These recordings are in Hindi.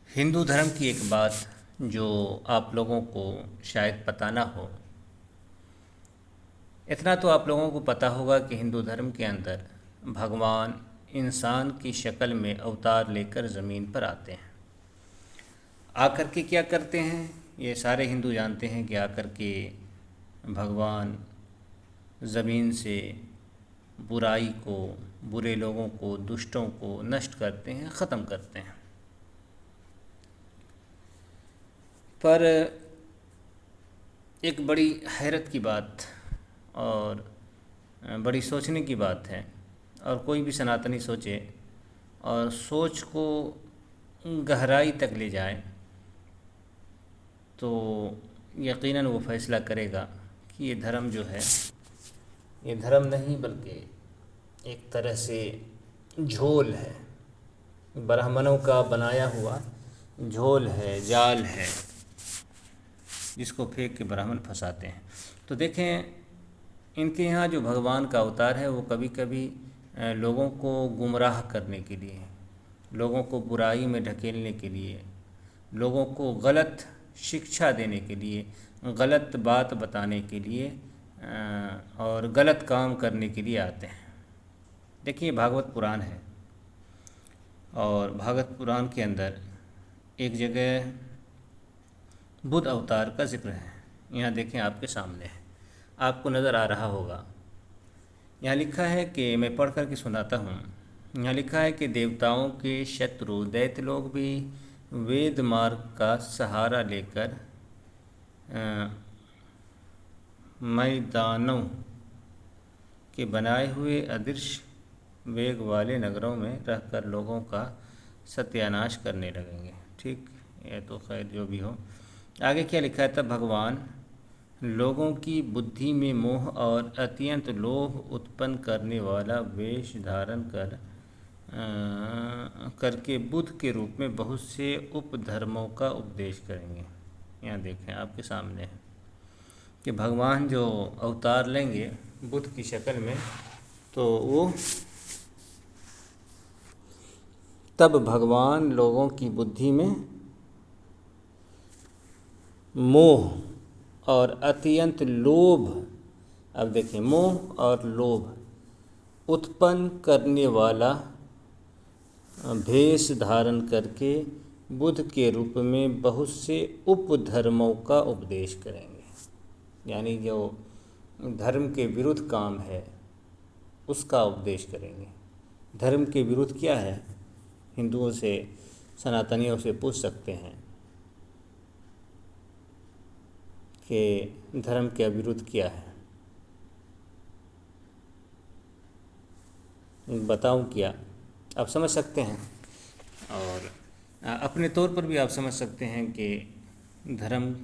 हिंदू धर्म की एक बात जो आप लोगों को शायद पता ना हो। इतना तो आप लोगों को पता होगा कि हिंदू धर्म के अंदर भगवान इंसान की शक्ल में अवतार लेकर ज़मीन पर आते हैं। आकर के क्या करते हैं, ये सारे हिंदू जानते हैं कि आकर के भगवान ज़मीन से बुराई को, बुरे लोगों को, दुष्टों को नष्ट करते हैं, ख़त्म करते हैं। पर एक बड़ी हैरत की बात और बड़ी सोचने की बात है, और कोई भी सनातनी सोचे और सोच को गहराई तक ले जाए तो यकीनन वो फैसला करेगा कि ये धर्म जो है, ये धर्म नहीं बल्कि एक तरह से झोल है, ब्राह्मणों का बनाया हुआ झोल है, जाल है, जिसको फेंक के ब्राह्मण फंसाते हैं। तो देखें, इनके यहाँ जो भगवान का अवतार है वो कभी कभी लोगों को गुमराह करने के लिए, लोगों को बुराई में ढकेलने के लिए, लोगों को गलत शिक्षा देने के लिए, गलत बात बताने के लिए और गलत काम करने के लिए आते हैं। देखिए, भागवत पुराण है और भागवत पुराण के अंदर एक जगह बुद्ध अवतार का जिक्र है। यहाँ देखें, आपके सामने है, आपको नज़र आ रहा होगा। यहाँ लिखा है कि मैं पढ़ कर के सुनाता हूँ। यहाँ लिखा है कि देवताओं के शत्रु दैत्य लोग भी वेद मार्ग का सहारा लेकर मैदानों के बनाए हुए अदृश्य वेग वाले नगरों में रहकर लोगों का सत्यानाश करने लगेंगे। ठीक, ये तो खैर जो भी हो। आगे क्या लिखा है, तब भगवान लोगों की बुद्धि में मोह और अत्यंत लोभ उत्पन्न करने वाला वेश धारण करके बुद्ध के रूप में बहुत से उपधर्मों का उपदेश करेंगे। यहाँ देखें, आपके सामने है कि भगवान जो अवतार लेंगे बुद्ध की शक्ल में, तो वो तब भगवान लोगों की बुद्धि में मोह और अत्यंत लोभ, अब देखिए, मोह और लोभ उत्पन्न करने वाला भेष धारण करके बुद्ध के रूप में बहुत से उपधर्मों का उपदेश करेंगे। यानी जो धर्म के विरुद्ध काम है उसका उपदेश करेंगे। धर्म के विरुद्ध क्या है, हिंदुओं से, सनातनियों से पूछ सकते हैं कि धर्म के विरुद्ध क्या है, बताऊं क्या? आप समझ सकते हैं, और अपने तौर पर भी आप समझ सकते हैं कि धर्म,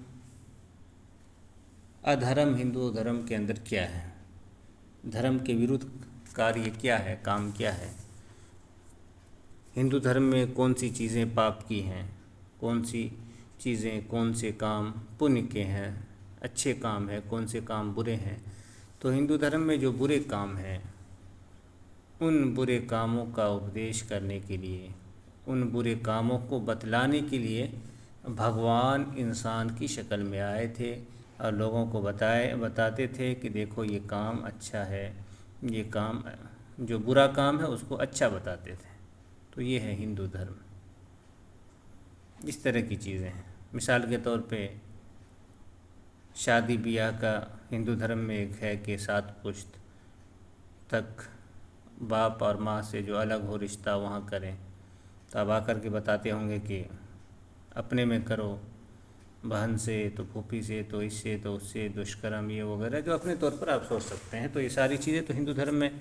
अधर्म हिंदू धर्म के अंदर क्या है, धर्म के विरुद्ध कार्य क्या है, काम क्या है, हिंदू धर्म में कौन सी चीज़ें पाप की हैं, कौन सी चीज़ें, कौन से काम पुण्य के हैं, अच्छे काम है, कौन से काम बुरे हैं। तो हिंदू धर्म में जो बुरे काम हैं, उन बुरे कामों का उपदेश करने के लिए, उन बुरे कामों को बतलाने के लिए भगवान इंसान की शक्ल में आए थे और लोगों को बताते थे कि देखो ये काम अच्छा है, ये काम जो बुरा काम है उसको अच्छा बताते थे। तो ये है हिंदू धर्म। इस तरह की चीज़ें हैं। मिसाल के तौर पे शादी ब्याह का हिंदू धर्म में एक है कि 7 पुश्त तक बाप और माँ से जो अलग हो रिश्ता वहाँ करें। तो अब आकर के बताते होंगे कि अपने में करो, बहन से तो फूफी से तो इससे तो उससे दुष्कर्म, ये वगैरह जो अपने तौर पर आप सोच सकते हैं। तो ये सारी चीज़ें तो हिंदू धर्म में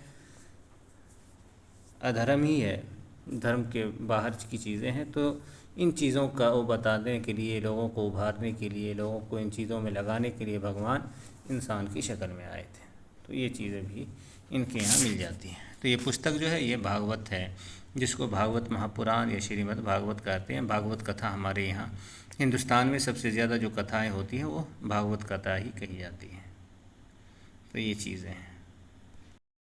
अधर्म ही है, धर्म के बाहर की चीज़ें हैं। तो इन चीज़ों का वो बताने के लिए, लोगों को उभारने के लिए, लोगों को इन चीज़ों में लगाने के लिए भगवान इंसान की शक्ल में आए थे। तो ये चीज़ें भी इनके यहाँ मिल जाती हैं। तो ये पुस्तक जो है ये भागवत है, जिसको भागवत महापुराण या श्रीमद् भागवत कहते हैं। भागवत कथा हमारे यहाँ हिंदुस्तान में सबसे ज़्यादा जो कथाएँ होती हैं वो भागवत कथा ही कही जाती हैं। तो ये चीज़ें हैं।